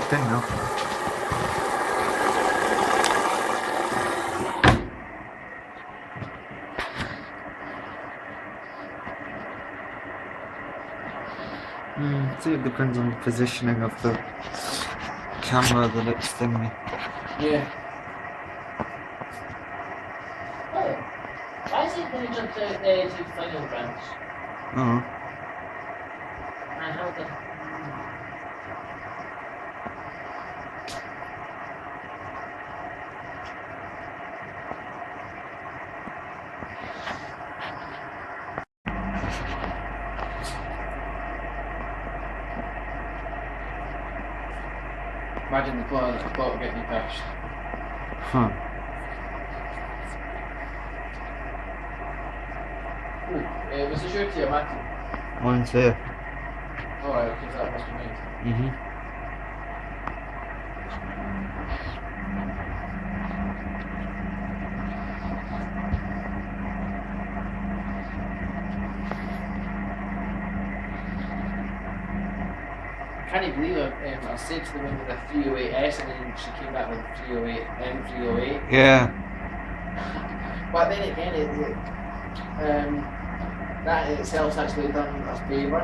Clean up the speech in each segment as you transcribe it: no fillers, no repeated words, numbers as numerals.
plugged in now. See, it depends on the positioning of the camera that it's thingy. Yeah. Oh, why is it going to jump out there to final branch? Oh. Man, how the... Imagine the clock getting cashed. Huh. Ooh, was the shirt here, Matthew? Mine's here. Alright, okay, so that must be mine. I can't believe it. I said to the one with a 308S and then she came back with a 308 M308. Yeah. But then again, that in itself's actually done us a favour.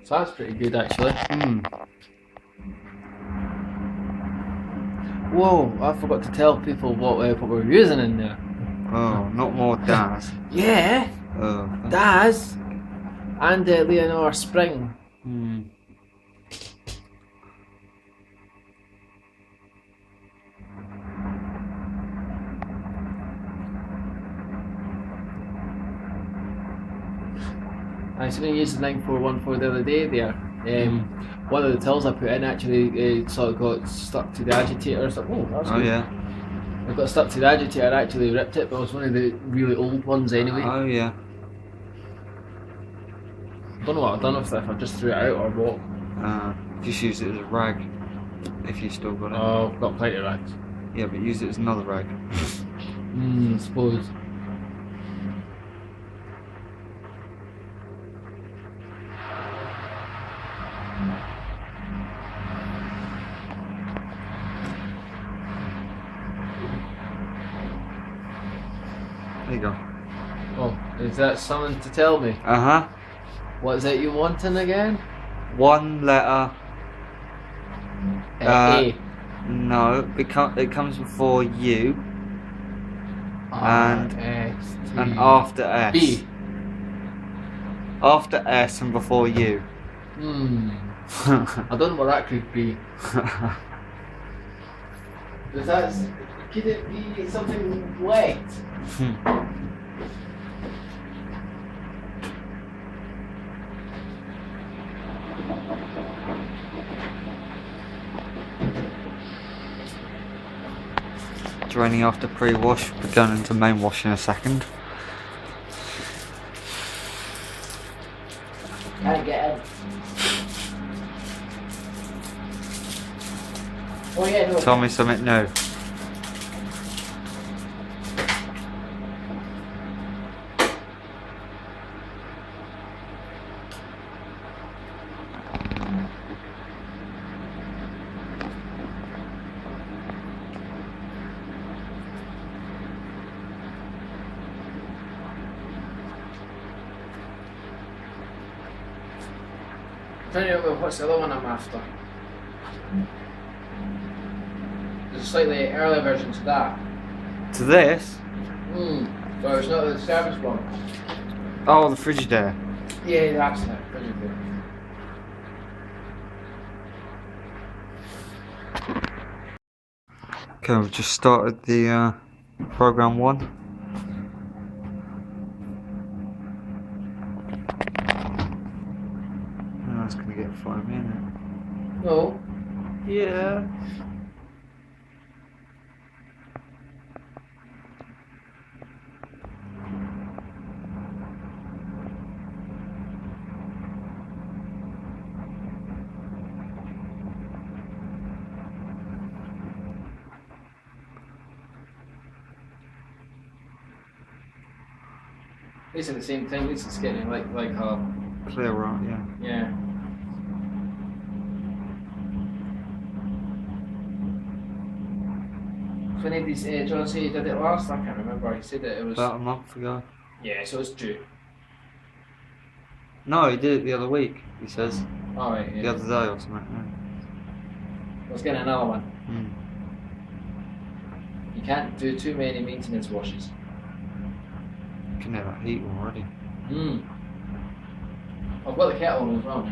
So that's pretty good actually. Whoa, I forgot to tell people what we're using in there. Oh, not more Daz. Yeah, Oh. Daz and Leonora Spring. I was going to use the 9414 the other day there. One of the tills I put in actually sort of got stuck to the agitator. So, oh, that's good. Yeah. It got stuck to the agitator, I actually ripped it, but it was one of the really old ones anyway. Oh yeah. Don't know what I've done with it, if I just threw it out or what. Just use it as a rag, if you still got it. Oh, I've got plenty of rags. Yeah, but use it as another rag. I suppose. There you go. Oh, is that something to tell me? What is it you wanting again? One letter. A. No, it comes before U. And after S. B. After S and before U. I don't know what that could be. Could it be something wet? Draining after pre-wash, we're going into main wash in a second. Can't get in. Oh yeah, no. Tell me something new. Trying to remember what's the other one I'm after. There's a slightly earlier version to that. To this? So it's not the Servis one. Oh, the Frigidaire. Yeah, that's it. Frigidaire. Okay, we've just started the program 1. Oh, it's gonna get 5 minutes. No. Yeah. These are the same thing. This is getting like a Clear right, yeah. yeah. So when did these John say he did it last? I can't remember. He said that it was About a month ago. yeah. So it's due. No, he did it the other week, he says. All right. Yeah. The other day or something. Let's get another one. You can't do too many maintenance washes. Can have that heat already. I've got the kettle on as well.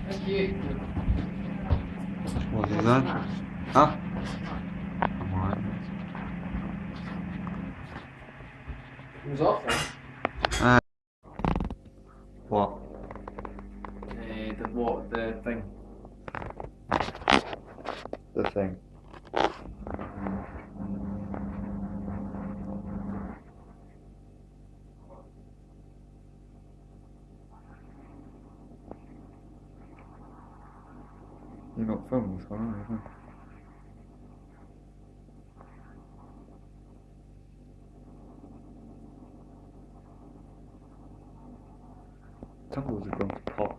Thank you. What is that? Huh? I'm alright. It was off then. What? The thing. The thing. You're not filming this one, are you? Tumbles have gone to pot.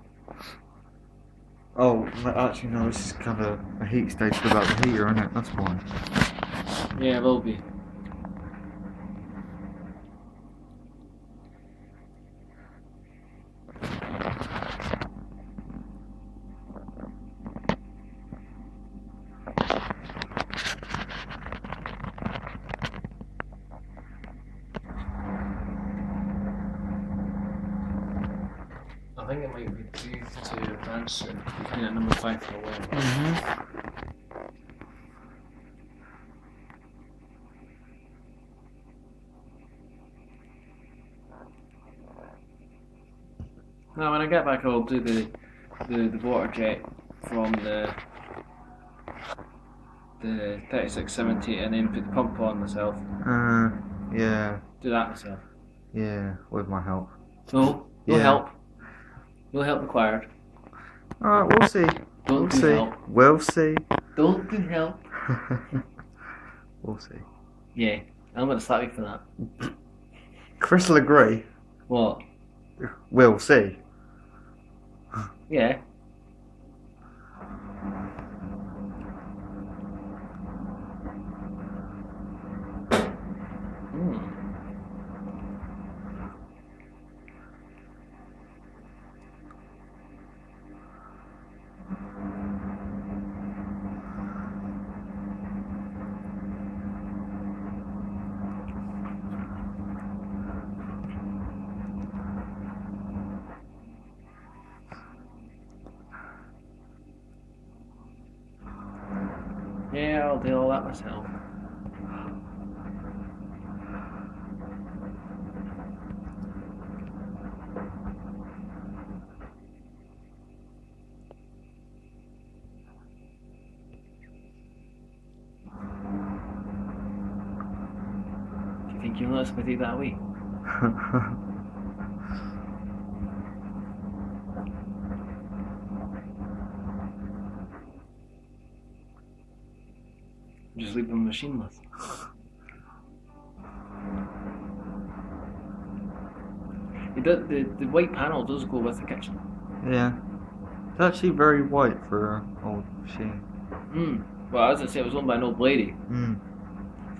Oh, actually no, this is kind of a heat stage without the heater, isn't it? That's why. Yeah, it will be. I think it might be due to advance soon. We've been at number 5 for a while. Now when I get back I'll do the water jet from the 3670 and then put the pump on myself. Yeah. Do that myself. Yeah, with my help. No help. No help required. Alright, we'll see. Don't do see. help. We'll see. Don't do help. We'll see. Yeah, I'm gonna slap you for that. Chris will agree. What? We'll see. Yeah. Yeah, I'll do all that myself. Do you think you'll notice if I take that away? just leave them machineless. The white panel does go with the kitchen. Yeah. It's actually very white for an old machine. Well, as I say, it was owned by an old lady.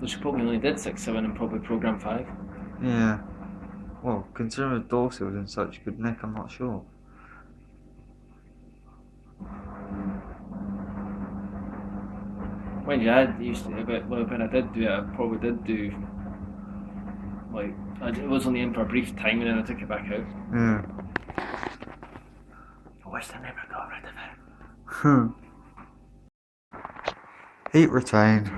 So she probably only did 6, 7 and probably programmed 5. Yeah. Well, considering the door seal was in such good nick, I'm not sure. Mind you, I used to, when I did do it, I probably did do, like, it was only in for a brief time and then I took it back out. Yeah. I wish I never got rid of it. Heat retain.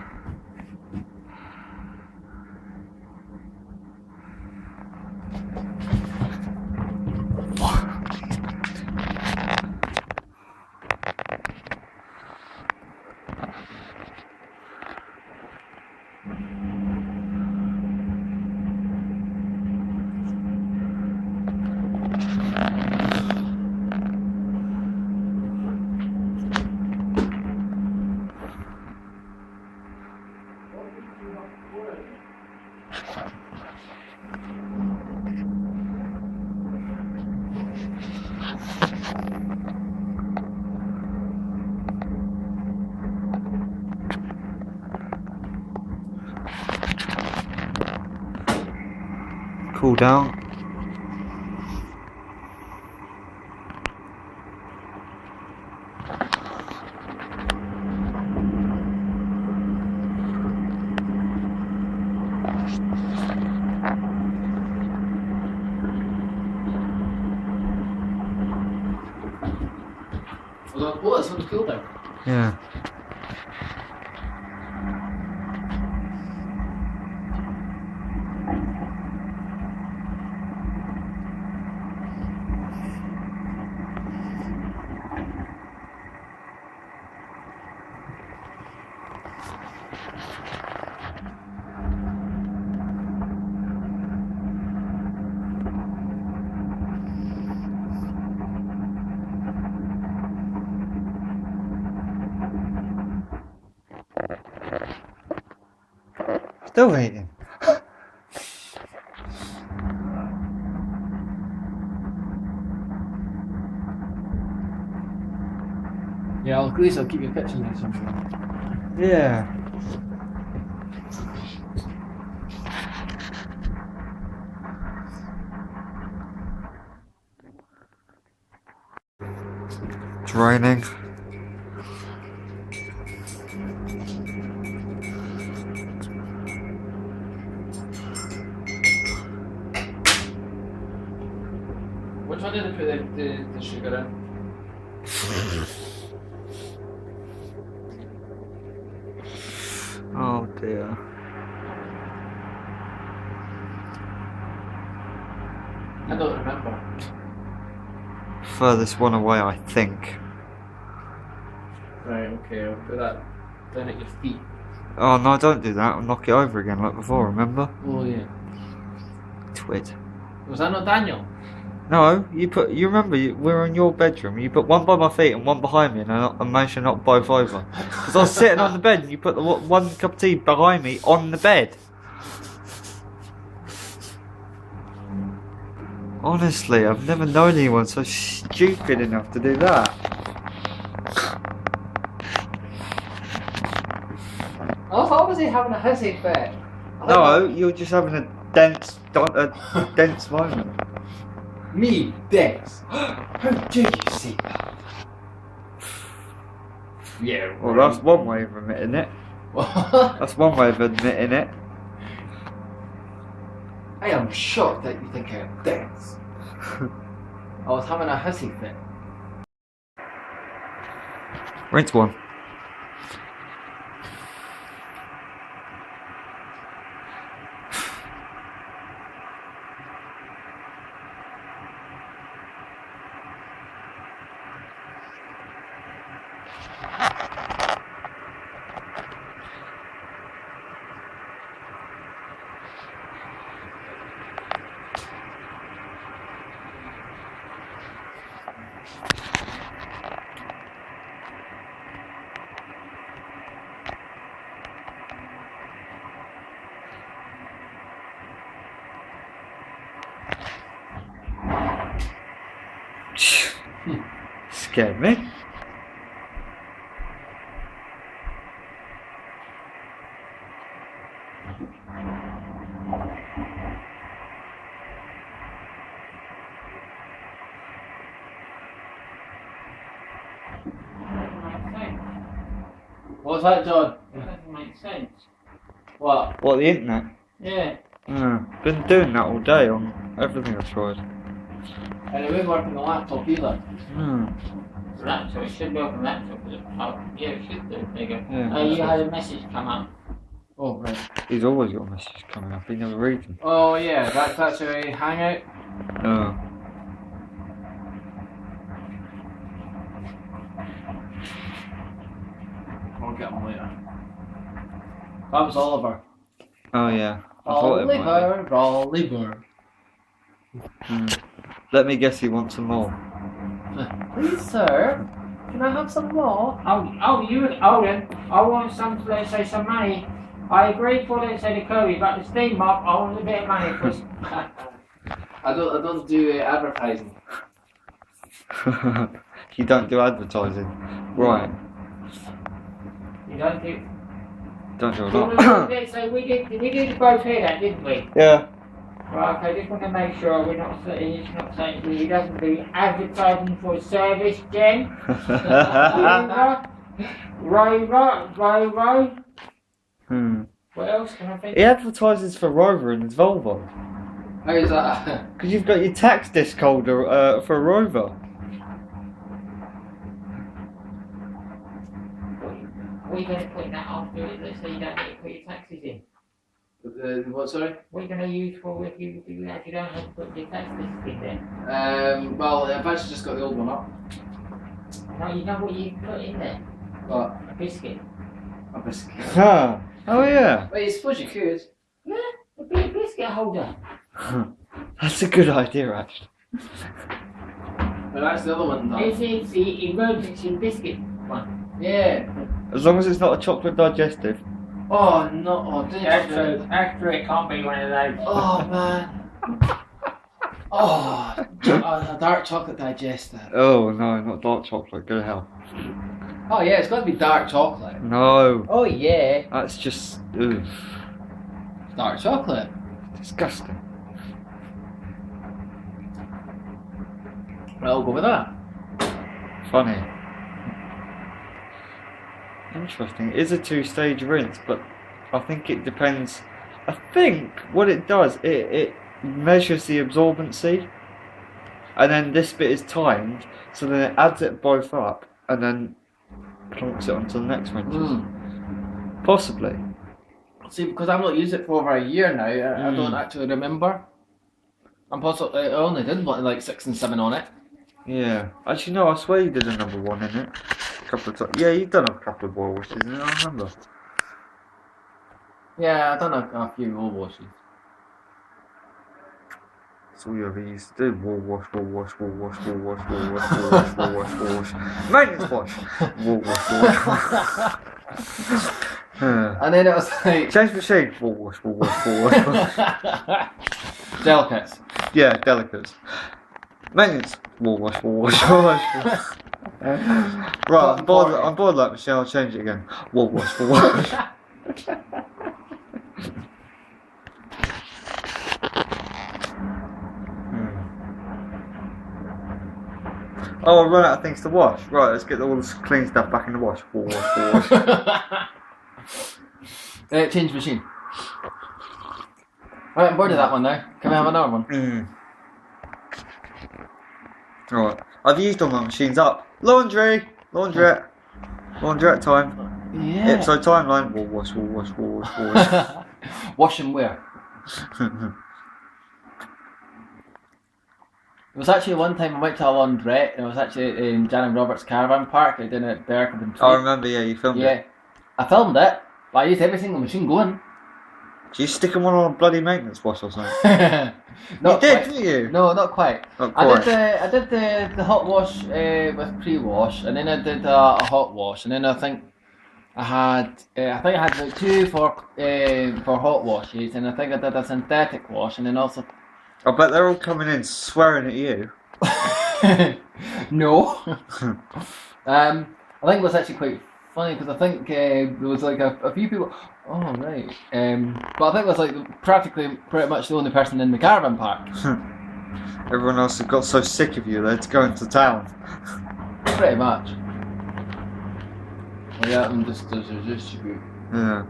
Cool down. Oh, that sounds cool though. Yeah. Still eating. Yeah, at least I'll keep your kitchen nice and clean. Yeah. It's raining. Which one did I put the sugar in? Oh dear. I don't remember. Furthest one away, I think. Right, okay, I'll put that down at your feet. Oh no, don't do that. I'll knock it over again like before, remember? Oh yeah. Twit. Was that not Daniel? No, you remember, we were in your bedroom, you put one by my feet and one behind me and I managed to knock both over. Because I was sitting on the bed and you put the one cup of tea behind me on the bed. Honestly, I've never known anyone so stupid enough to do that. I thought was he having a hissy fit? No, you're just having a dense moment. Me, Dex. How dare you say that? Yeah. Well, that's one way of admitting it. That's one way of admitting it. I am shocked that you think I am Dex. I was having a hissy fit. Rinse one. scared me. What's that, John? It doesn't make sense. What? What, the internet? Yeah. Been doing that all day on everything I've tried. And it won't work on the laptop either. Laptop, it should work on laptop. Yeah, it should do. There you go. Yeah, Oh, you had a message come up. Oh, right. He's always got messages coming up, he never reads them. Oh, yeah, that's a hangout. Oh. I'll get them later. That was Oliver. Oh yeah. I thought it might Oliver. Let me guess he wants some more. Please, sir, can I have some more? You and Owen, I want some, let's say, some money. I agree for, let's say, the curry, but the steam up, I want a bit of money for. I don't do advertising. You don't do advertising. Right. You don't do. Don't do a So lot. we did both hear that, didn't we? Yeah. Right, okay, just want to make sure we're not saying, it's not saying he doesn't do advertising for Servis, Jen. Rover. What else can I think? He advertises for Rover and his Volvo. How's that? Because you've got your tax disc holder for a Rover. What are you going to put that after it? Let's say you don't get to put your taxes in. What, sorry? What are you going to use for if you actually don't have to put your tax disc in there? Well, I've actually just got the old one up. No, you know what you put in there? What? A biscuit. A biscuit. Huh. Oh yeah. Wait, I suppose you could. Yeah, a big biscuit holder. That's a good idea, actually. But that's the other one, though. This is the emergency biscuit one. Yeah. As long as it's not a chocolate digestive. Oh, no. Oh, After it can't be one of those. Oh, man. Oh, a dark chocolate digester. Oh no, not dark chocolate. Go to hell. Oh, yeah, it's got to be dark chocolate. No. Oh, yeah. That's just oof. Dark chocolate. Disgusting. Well, I'll go with that. Funny. Interesting. It is a two-stage rinse, but I think it depends. I think what it does, it measures the absorbency, and then this bit is timed, so then it adds it both up, and then plonks it onto the next rinses. Possibly. See, because I've not used it for over a year now, I don't actually remember. I only did like 6 and 7 on it. Yeah. Actually, no, I swear you did a number 1 in it. A couple of times. Yeah, you've done a couple of boil washes in it, I remember. Yeah, I've done a few roll washes. That's all you ever used to do. Wool wash, wool wash, wool wash, wool wash, wool wash, wool wash, wool wash, wool wash. Maintenance wash. Wool wash, wool wash, wool wash. And then it was like... Change machine. Wool wash, wool wash, wool wash. Delicates. Yeah, delicates. Maintenance. Wool wash, wool wash, wool wash. Right, I'm bored like Michelle, I'll change it again. Wool wash, wool wash. Oh, I've run out of things to wash. Right, let's get all this clean stuff back in the wash. Wool wash, wool wash. Change machine. Right, I'm bored of that one now. Can we have another one? Alright, I've used all my machines up. Laundry! Laundrette! Laundrette time. Yeah. Ipso timeline. Wool wash, wool wash, wool wash, wool wash. Wash and wear. It was actually one time I went to a laundrette, and it was actually in Jan and Robert's caravan park. I did it at Berkeley. I remember, yeah, you filmed it. Yeah, I filmed it, but I used every single machine going. Did you stick them on a bloody maintenance wash or something? Not You did, quite. didn't you? No, not quite. Not quite. I did the hot wash with pre-wash, and then I did a hot wash, and then I think I had like 2 for hot washes, and I think I did a synthetic wash, and then also. I bet they're all coming in swearing at you. No. I think it was actually quite funny because I think there was like a few people. Oh right. But I think it was like practically pretty much the only person in the caravan park. Everyone else had got so sick of you, they had to go into town. Pretty much. Well, yeah, and just distribute. Yeah.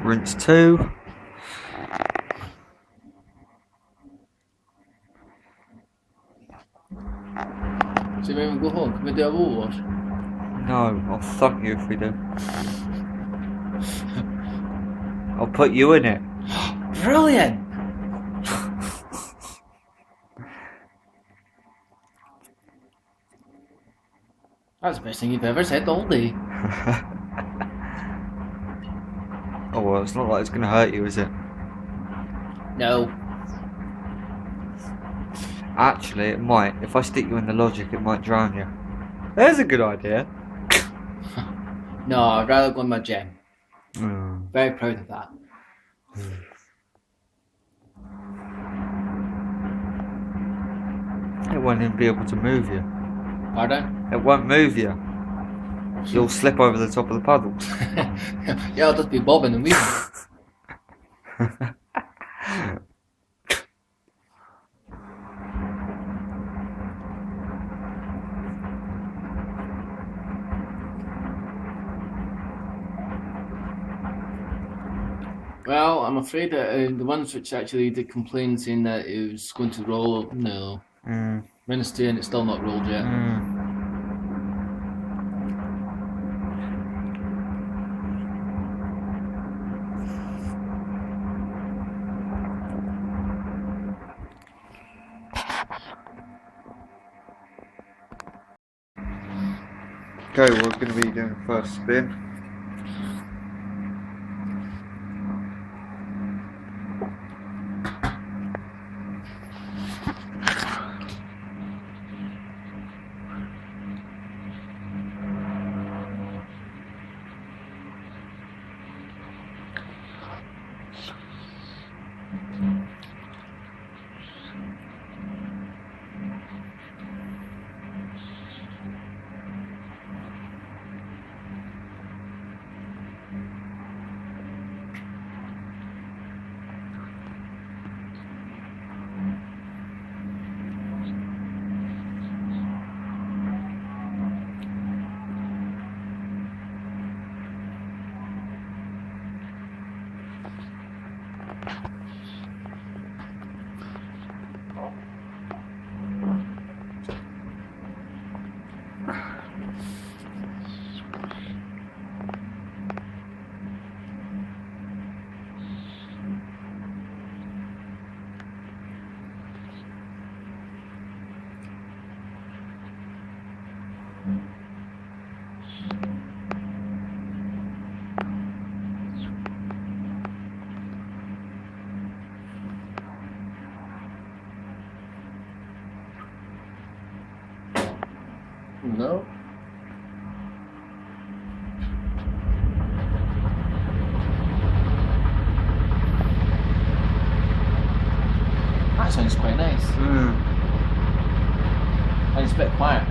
Rinse 2. So maybe we go home. Can we do a wool wash? No, I'll thump you if we do. I'll put you in it. Brilliant! That's the best thing you've ever said all day. Oh well, it's not like it's going to hurt you, is it? No. Actually, it might. If I stick you in the logic, it might drown you. There's a good idea. No, I'd rather go in my gym. Mm. Very proud of that. It won't even be able to move you. Pardon? It won't move you. You'll slip over the top of the puddles. Yeah, I'll just be bobbing and weaving. Well, I'm afraid that the ones which actually did complain saying that it was going to roll, no. Ministry and it's still not rolled yet. Okay, we're going to be doing the first spin. No. That sounds quite nice. And it's a bit quiet.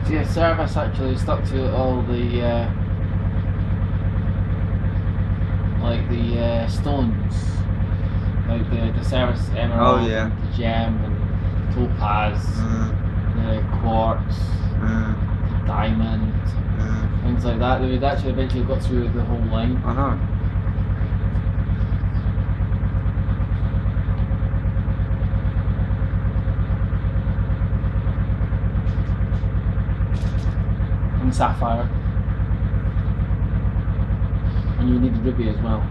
Yeah, Servis actually stuck to all the like the stones, like the Servis emerald, Oh, yeah. the gem, and topaz, the quartz, the diamond, things like that. They've actually eventually got through the whole line. I know. And sapphire. And you need the ruby as well.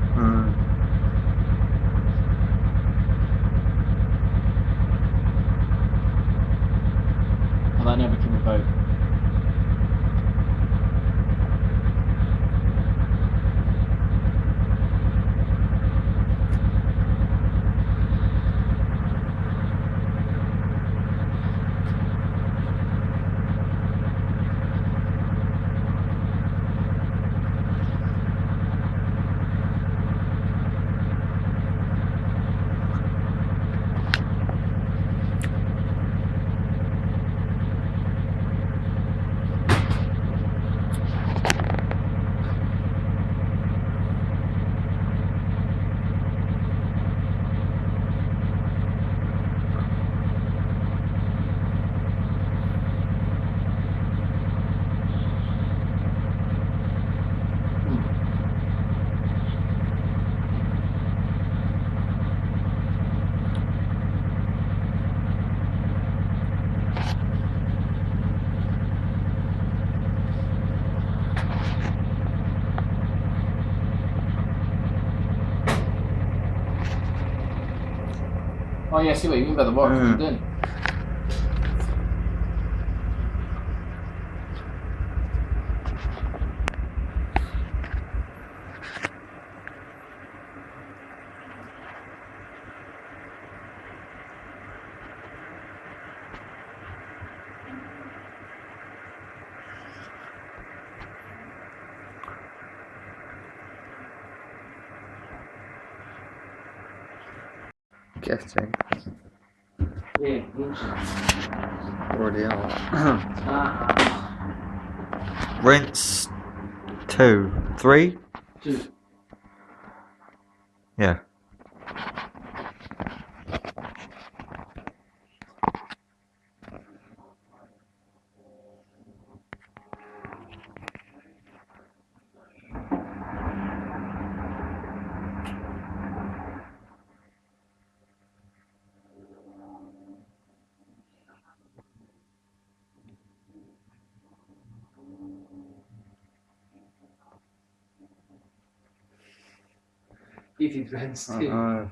Well, that never came about. Oh yeah, I see what you mean by the work you're doing. Getting Yeah, already out. Rinse 2, 3. 2. Yeah. Easy to rinse too.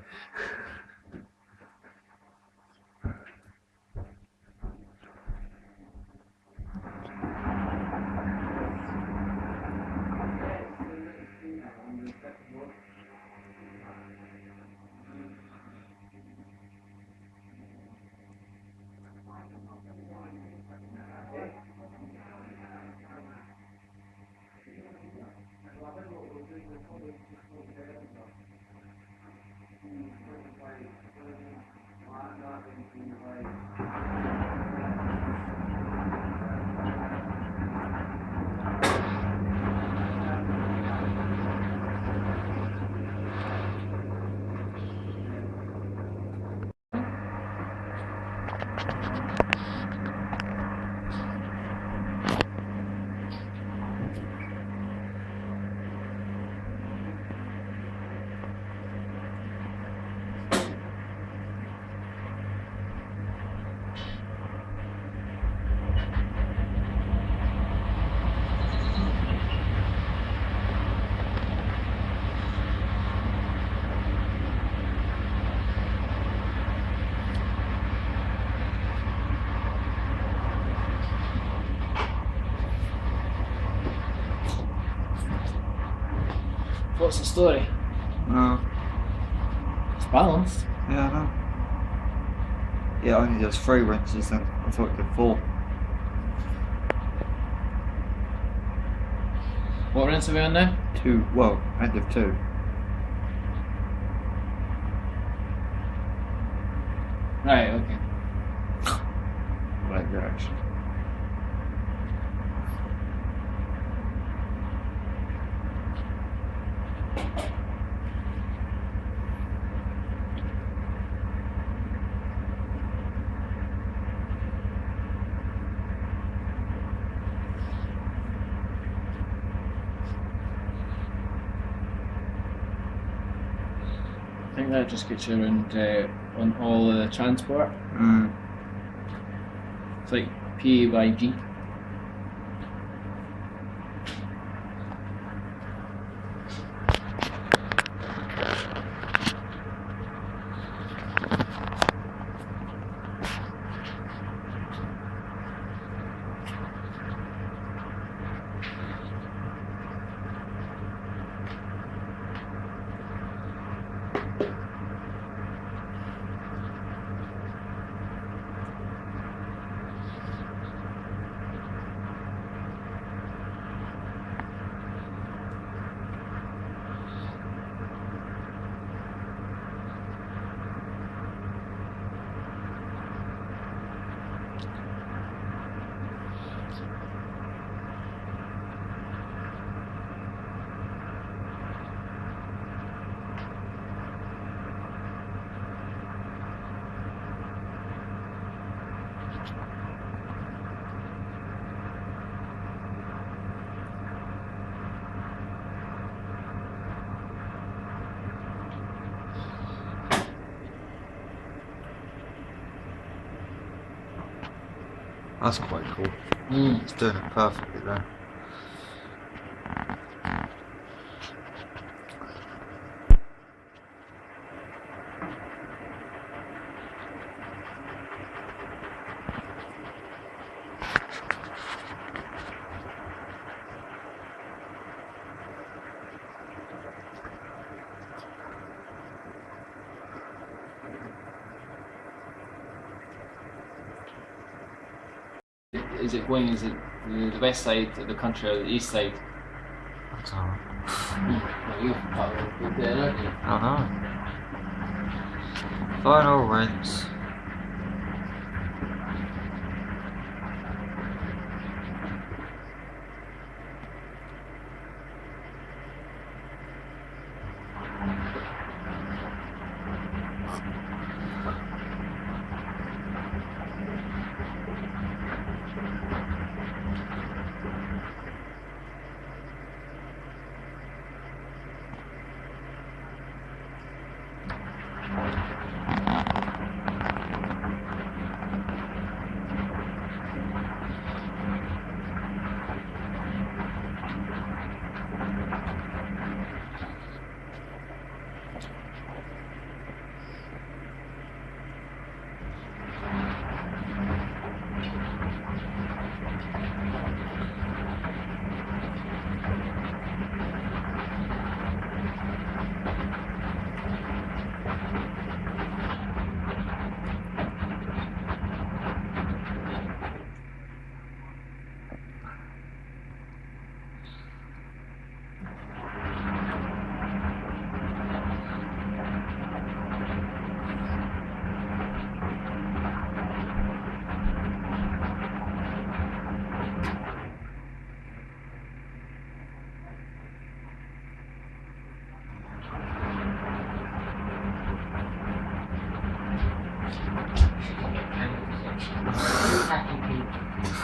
What's the story? No. It's balanced. Yeah, I know. Yeah, only does 3 rinses then. I thought it did 4. What rinse are we on now? 2, well, end of 2. Right, okay. Right direction. I think that just gets you around on all the transport. It's like PAYG. That's quite cool. It's doing it perfectly there. is it going? Is it the west side of the country or the east side? I don't know. Well, you're part of it there, aren't you? I know. Final rents.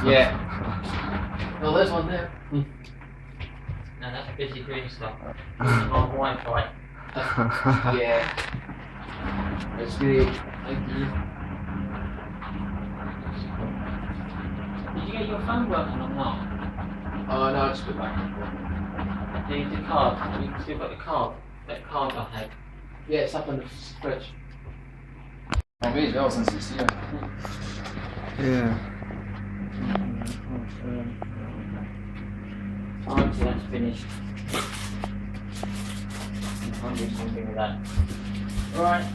Yeah. Well, there's one there. No, that's busy green stuff. On Wi-Fi. Yeah. That's great. Thank you. Did you get your phone working or not? Oh no, I just put back in. The card. You still got the card. That card I had. Yeah, it's up in the fridge. I may as well since it's here. Yeah. Until that's finished. I'll do something with that. Right.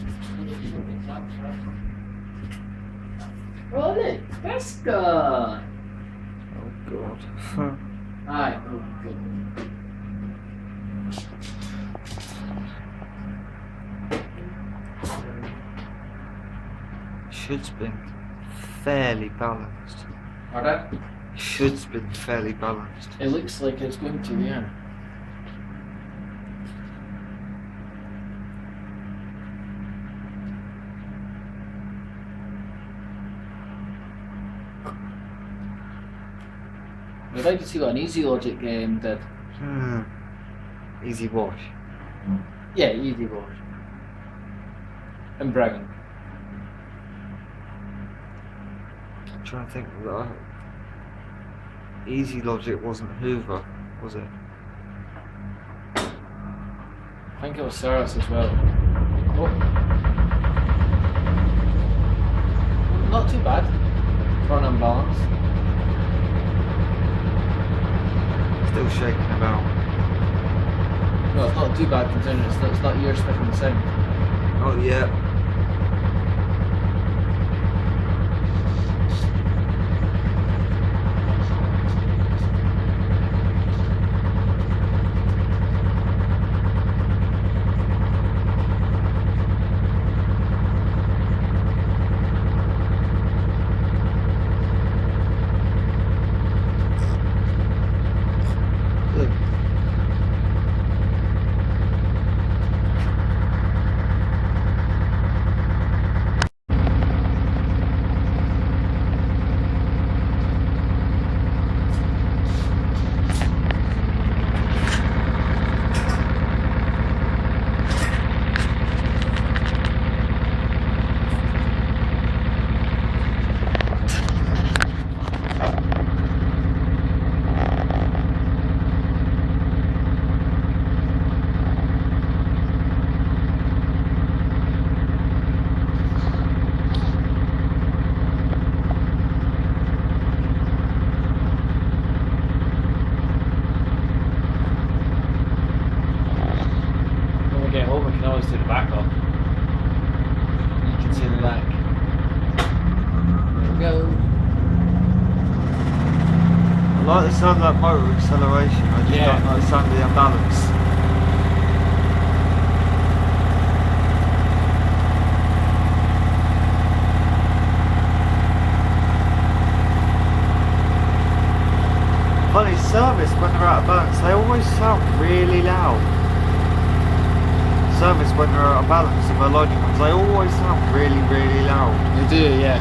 Roll it. That's good. Oh god. Alright, oh good. Should spin fairly balanced. Alright. Should spin fairly balanced. It looks like it's going to, yeah. I'd like to see what an easy logic game did. Easy wash. Yeah, easy wash. And Brown. I'm trying to think that Easy Logic wasn't Hoover, was it? I think it was Servis as well. Oh. Not too bad for an unbalance. Still shaking about. No, it's not too bad considering it's not yours picking the sound. Oh yeah. Get home, we can always do the back up. You can see the back. There we go. like the sound of that motor acceleration. I just Yeah. don't like the sound of the unbalance. Funny, Servis, when they're out of balance, they always sound really loud. Servis, when they're out of balance, the melodic ones, they always sound really, really loud. They do, yeah.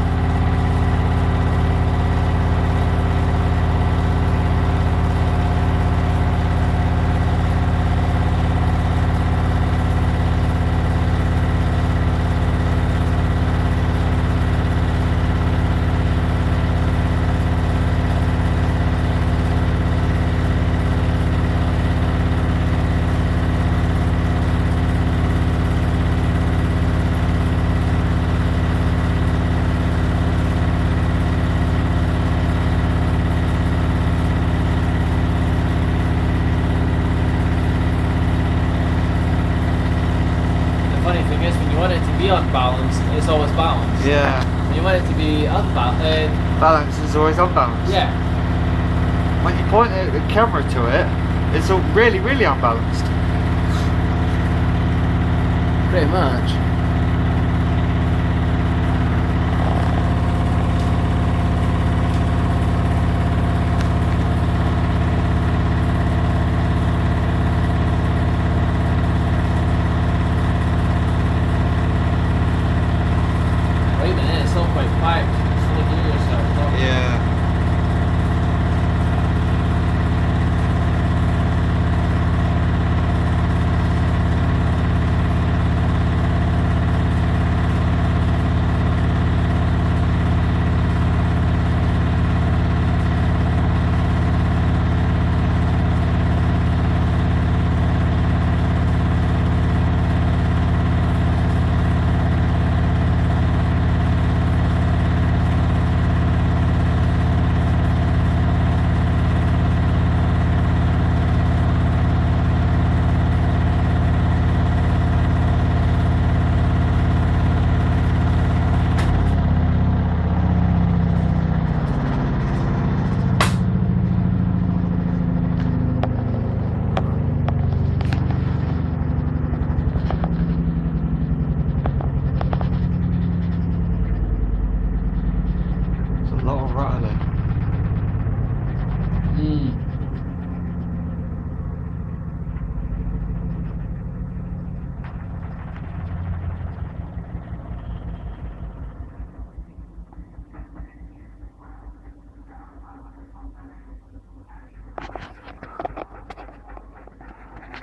Unbalanced, it's always balanced. Yeah. When you want it to be unbalanced, balance is always unbalanced. yeah. When you point the camera to it, it's all really, really unbalanced. Pretty much.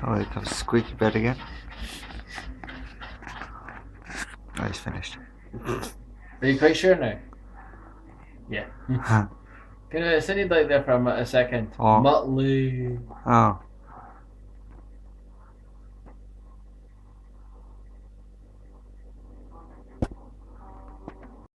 Oh, here comes squeaky bed again. Oh, he's finished. Are you quite sure now? Yeah. Can I sit like there for a second? Oh. Muttley. Oh.